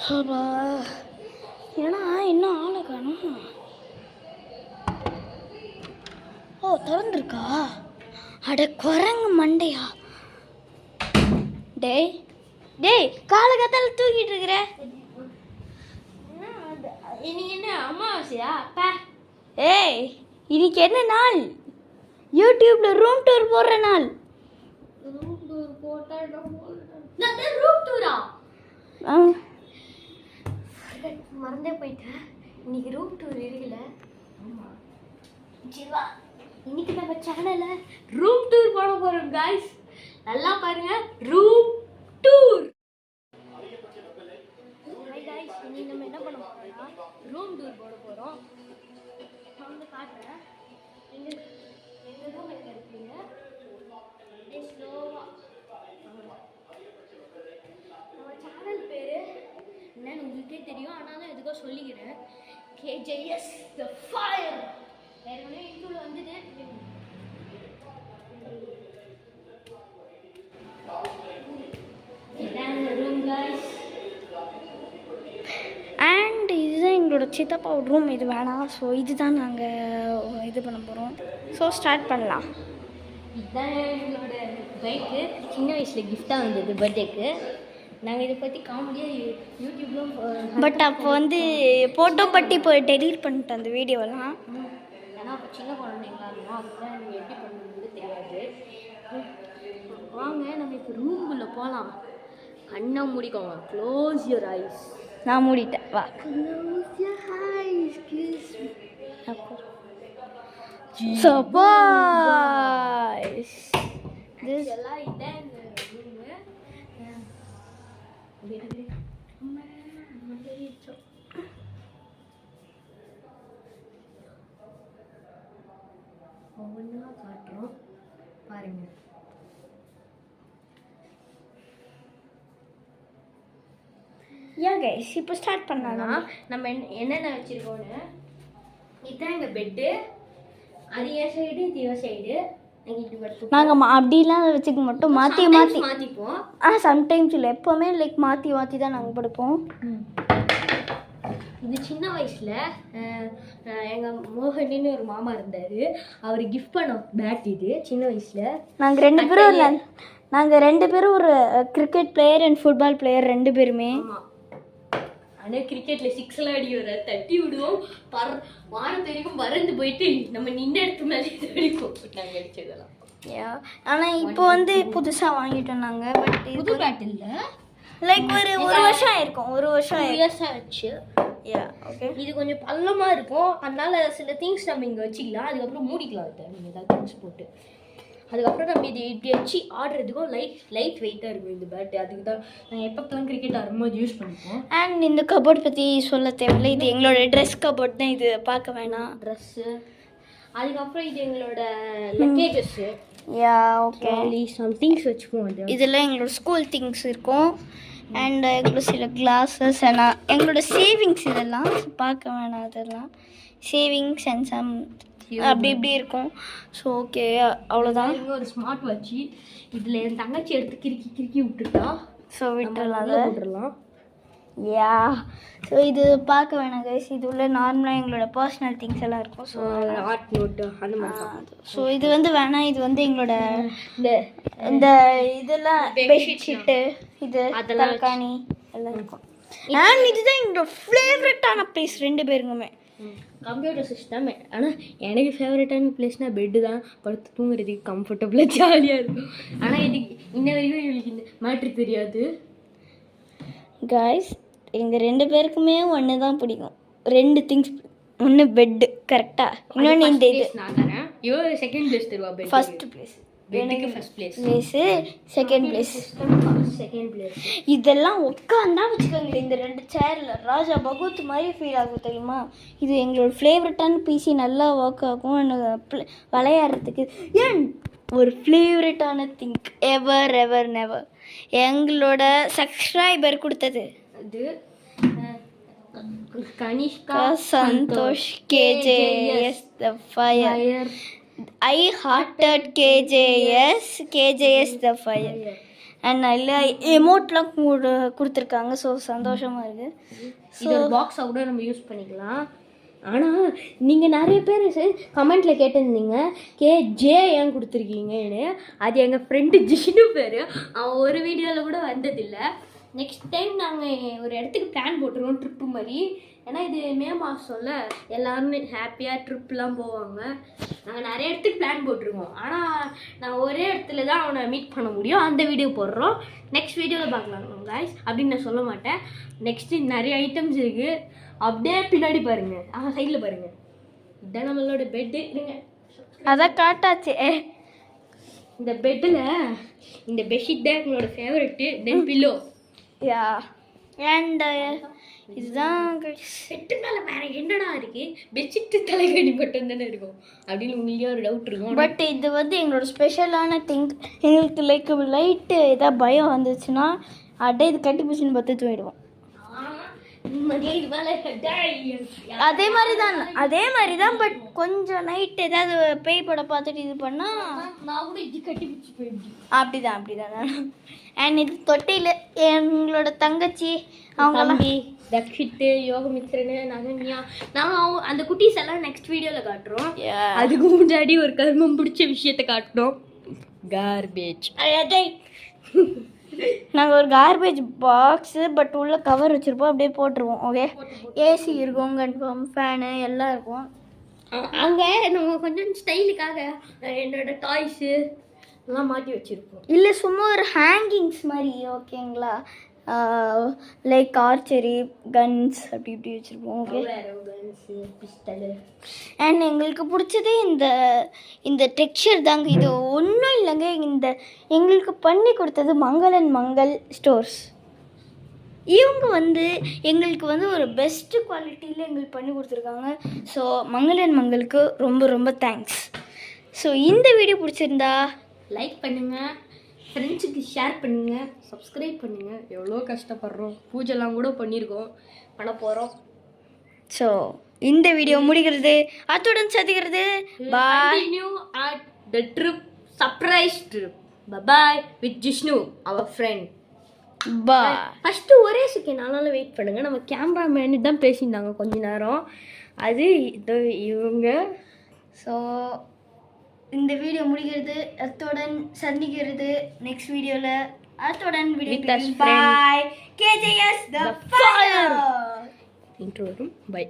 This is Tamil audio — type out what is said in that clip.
அப்பா ஏன்னா இன்னும் ஆளை காணும். ஓ திறந்துருக்கா? அட குரங்கு மண்டையா. டேய் டேய் காலகத்தால தூக்கிட்டு இருக்கிற. இன்னைக்கு என்ன அமாவாசையா? அப்பா ஏய் இன்னைக்கு என்ன நாள்? யூடியூப்ல ரூம் டூர் போடுற நாள். ரூம் டூர் போட்டா ரூம் டூரா? மறந்தே போயிட்டேன். இன்னைக்கு ரூம் டூர் இருக்குல்ல. ஆமாம் ஜீவா, இன்னைக்கு நம்ம சேனல்ல ரூம் டூர் போட போறோம் गाइस. நல்லா பாருங்க, ரூம் டூர். ஹாய் गाइस, இன்னைக்கு நம்ம என்ன பண்ண போறோம்னா ரூம் டூர் போட போறோம். நான் வந்து காட்டுறேன். எங்க ரூம் எங்க இருக்கீங்க? ஸ்லோவா நம்ம சேனல் பேரு என்னன்னு உங்களுக்கே தெரியும், ஆனாலும் எதுக்கோ சொல்லிக்கிறேன். KJS The Fire. ஏற்கனவே இன்ட்ரோல வந்துட்டு ரூம் गाइस. அண்ட் இதுதான் எங்களோட சித்தப்பா ரூம். இது வேணாம். ஸோ இதுதான் நாங்கள் இது பண்ண போகிறோம். ஸோ ஸ்டார்ட் பண்ணலாம். இதுதான் எங்களோட பைக்கு. சின்ன வயசில் கிஃப்டாக வந்தது பர்த்டேக்கு. நாங்கள் இதை பற்றி காமெடியாக யூடியூப்லாம் பட் அப்போ வந்து போட்டோ பட்டி இப்போ டெலீட் பண்ணிட்டேன் அந்த வீடியோலாம். ஏன்னா அப்போ சின்ன குழந்தைங்களா இருக்கும், அதுதான் எனக்கு எப்படி பண்ணணும்னு தெரியாது. வாங்க நம்ம இப்போ ரூமுக்குள்ளே போகலாம். கண்ணை மூடிக்கோங்க. Close your eyes. நான் மூடிட்டேன். வா. Close your eyes. சர்ப்ரைஸ். இதெல்லாம் இதான் இந்த ரூமு. ஒவ்வொன்றா காட்டுறோம் பாருங்க. ஏன் கைஸ் இப்போ ஸ்டார்ட் பண்ணலாம். நம்ம என்னென்ன வச்சுருக்கோன்னு, இதுதான் எங்கள் பெட்டு. அது என் சைடு, இது என் சைடு. நாங்கள் அப்படிலாம் வச்சுக்க மாட்டோம். மாற்றி மாற்றிப்போம். சம்டைம்ஸ் இல்லை, எப்போவுமே லைக் மாற்றி மாற்றி தான் நாங்கள் படுப்போம். இது சின்ன வயசில் எங்கள் மோகனின்னு ஒரு மாமா இருந்தார். அவர் கிஃப்ட் பண்ண பேட் இது. சின்ன வயசில் நாங்கள் ரெண்டு பேரும் ஒரு cricket player and football player ரெண்டு பேருமே. ஆனால் கிரிக்கெட்டில் சிக்ஸ்லாம் அடி வர தட்டி விடுவோம். வாரத்து வரைக்கும் பறந்து போயிட்டு நம்ம நின்ன இடத்து மேலே அடிப்போம். நாங்கள் அடிச்சதெல்லாம். ஆனால் இப்போ வந்து புதுசாக வாங்கிட்டோம் நாங்கள். பட் புது பேட் இல்லை, லைக் ஒரு வருஷம் ஆயிருக்கும். ஒரு வருஷம் ஆச்சு. ஓகே. இது கொஞ்சம் பள்ளமாக இருக்கும், அதனால சில திங்ஸ் நம்ம இங்கே வச்சுக்கலாம். அதுக்கப்புறம் மூடிக்கலாம். அதை நீங்கள் ஏதாவது திங்ஸ் போட்டு அதுக்கப்புறம் நம்ம இது இப்படி வச்சு ஆடுறதுக்கும் லைட் வெயிட்டாக இருக்கும் இந்த பேட்டு. அதுக்கு தான் நாங்கள் எப்போ கிரிக்கெட் ஆடும்போது யூஸ் பண்ணிப்போம். அண்ட் இந்த கபோர்ட் பற்றி சொல்ல தேவையில்லை. இது எங்களோட ட்ரெஸ் கபோர்ட் தான். இது பார்க்க வேணாம். ட்ரெஸ்ஸு. அதுக்கப்புறம் இது எங்களோட லக்கேஜஸ்ஸு. ஓகே. சம் திங்ஸ் வச்சுக்குவோம். அது இதெல்லாம் எங்களோட ஸ்கூல் திங்ஸ் இருக்கும். அண்ட் எங்களோட சில கிளாஸஸ் எங்களோட சேவிங்ஸ் இதெல்லாம் பார்க்க வேணாம். அதெல்லாம் சேவிங்ஸ் அண்ட் சம் அப்படி இப்படி இருக்கும். ஸோ ஓகே, அவ்வளோதான். ஒரு ஸ்மார்ட் வாட்ச். இதில் என் தங்கச்சி எடுத்து கிறுக்கி விட்டுட்டா. ஸோ விட்டுடலாம். ஸோ இது பார்க்க வேணாம் கைஸ். இது உள்ள நார்மலாக எங்களோட பர்சனல் திங்ஸ் எல்லாம் இருக்கும். ஸோ ஆர்ட் நோட்டு அந்த மாதிரி. ஸோ இது வந்து வேணாம். இது வந்து எங்களோட இந்த இதெல்லாம் பெட்ஷீட்டு, இது தலகாணி எல்லாம் இருக்கும். அண்ட் இதுதான் எங்களோட ஃபேவரட்டான பிளேஸ் ரெண்டு பேருக்குமே. Computer system. ஆனால் எனக்கு ஃபேவரட்டான பிளேஸ்னால் பெட்டு தான். படுத்து தூங்குறதுக்கு கம்ஃபர்டபுளாக ஜாலியாக இருக்கும். ஆனால் இதுக்கு இன்ன வரைக்கும் எங்களுக்கு இந்த மேட்ரு தெரியாது. காய்ஸ், எங்கள் ரெண்டு பேருக்குமே ஒன்று தான் பிடிக்கும். ரெண்டு திங்ஸ். ஒன்று பெட்டு கரெக்டாக, இன்னொன்று இந்த இது. நான் தரேன். இவ்வளோ செகண்ட் பிளேஸ் தருவா. ஃபர்ஸ்ட் பிளேஸ் எனக்கு ஃபர்ஸ்ட் பிளேஸு, செகண்ட் பிளேஸ். இதெல்லாம் உட்காந்தா வச்சுக்கோங்க இந்த ரெண்டு சேரில் ராஜா பகவத் மாதிரி ஃபீல் ஆகும் தெரியுமா. இது எங்களோட ஃபேவரட்டான பிசி. நல்லா ஒர்க் ஆகும் விளையாடுறதுக்கு. ஏன் ஒரு ஃபேவரட்டான திங்க் எவர் நெவர் எங்களோட சப்ஸ்கிரைபர் கொடுத்தது. அது Kanishka Santhosh KJS The Fire. I hearted KJS The Fire. And இல்லை எமோட்லாம் கொடுத்துருக்காங்க. ஸோ சந்தோஷமாக இருக்குது. இது ஒரு பாக்ஸை கூட நம்ம யூஸ் பண்ணிக்கலாம். ஆனால் நீங்கள் நிறைய பேர் கமெண்ட்டில் கேட்டிருந்தீங்க ஜே ஏன் கொடுத்துருக்கீங்கன்னு. அது எங்கள் ஃப்ரெண்டு ஜிஷ்ணு பேர். அவன் ஒரு வீடியோவில் கூட வந்ததில்லை. நெக்ஸ்ட் டைம் நாங்கள் ஒரு இடத்துக்கு பிளான் போட்டுருவோம், ட்ரிப்பு மாதிரி. ஏன்னா இது மே மாதம்ல எல்லாருமே ஹாப்பியாக ட்ரிப்லாம் போவாங்க. நாங்கள் நிறைய இடத்துக்கு பிளான் போட்டிருக்கோம். ஆனால் நான் ஒரே இடத்துல தான் அவனை மீட் பண்ண முடியும். அந்த வீடியோ போடுறோம். நெக்ஸ்ட் வீடியோவில் பார்க்கலாம் காய்ஸ் அப்படின்னு நான் சொல்ல மாட்டேன். நெக்ஸ்ட்டு நிறைய ஐட்டம்ஸ் இருக்குது. அப்படியே பின்னாடி பாருங்கள், சைடில் பாருங்கள். இதுதான் நம்மளோட பெட்டு. இருங்க, அதான் காட்டாச்சு. இந்த பெட்டில் இந்த பெட்ஷீட் தான் எங்களோட favourite. Then pillow. Yeah and இதுதான் பெட்டு மேலே வேறு என்னடா இருக்குது, பெட்ஷீட்டு தலைகடி மட்டும் தானே இருக்கும் அப்படின்னு உங்களுக்கே ஒரு டவுட் இருக்கும். பட் இது வந்து எங்களோட ஸ்பெஷலான திங். எங்களுக்கு லைக் லைட்டு ஏதாவது பயம் வந்துச்சுன்னா அப்படியே இது கட்டி பிடிச்சின்னு பார்த்து தூங்கிடுவோம். அதே மாதிரி தான் பட் கொஞ்சம் நைட் ஏதாவது பேய் படம் பார்த்துட்டு இது பண்ணால் நான் கூட இது கட்டி பிடிச்சி போயிடுச்சு. அப்படிதான். அண்ட் இது தொட்டியில் எங்களோட தங்கச்சி அவங்க தம்பி தக்ஷித்து, யோகமித்ரனு, நகன்யா, நாங்கள் அந்த குட்டீஸ் எல்லாம் நெக்ஸ்ட் வீடியோவில் காட்டுறோம். அதுக்கு முன்னாடி ஒரு கர்மம் பிடிச்ச விஷயத்தை காட்டுறோம். கார்பேஜ். நாங்கள் ஒரு கார்பேஜ் பாக்ஸு பட் உள்ள கவர் வச்சுருப்போம், அப்படியே போட்டுருவோம். ஓகே, ஏசி இருக்கும், கன்ஃபார்ம் ஃபேனு எல்லாம் இருக்கும். அங்கே நம்ம கொஞ்சம் ஸ்டைலுக்காக என்னோட டாய்ஸு எல்லாம் மாட்டி வச்சுருப்போம். இல்லை சும்மா ஒரு ஹேங்கிங்ஸ் மாதிரி. ஓகேங்களா, லைக் ஆர்ச்சரி கன்ஸ் அப்படி இப்படி வச்சுருப்போம். Okay, guns, pistol. அண்ட் எங்களுக்கு பிடிச்சதே இந்த டெக்ஸ்சர் தாங்க. இது ஒன்றும் இல்லைங்க, எங்களுக்கு பண்ணி கொடுத்தது மங்கள் ஸ்டோர்ஸ். இவங்க வந்து எங்களுக்கு வந்து ஒரு பெஸ்ட்டு குவாலிட்டியில் எங்களுக்கு பண்ணி கொடுத்துருக்காங்க. ஸோ மங்களுக்கு ரொம்ப ரொம்ப தேங்க்ஸ். ஸோ இந்த வீடியோ பிடிச்சிருந்தா லைக் பண்ணுங்கள், ஃப்ரெண்ட்ஸுக்கு ஷேர் பண்ணுங்கள், சப்ஸ்கிரைப் பண்ணுங்கள். எவ்வளோ கஷ்டப்படுறோம், பூஜைலாம் கூட பண்ண போகிறோம். ஸோ இந்த வீடியோ முடிகிறது, அத்துடன் சதிக்கிறது. Bye. At the trip, surprise trip. Bye with Jishnu, அவர் ஃப்ரெண்ட். பாய். ஃபஸ்ட்டு ஒரே செகண்ட் ஆனாலும் வெயிட் பண்ணுங்கள். நம்ம கேமராமேனு தான் பேசியிருந்தாங்க கொஞ்ச நேரம். அது இவங்க. ஸோ இந்த வீடியோ முடிகிறது, அத்துடன் சந்திக்கிறது நெக்ஸ்ட் வீடியோவில். அத்துடன் video bye. KJS the fire. Intro வரும். பை.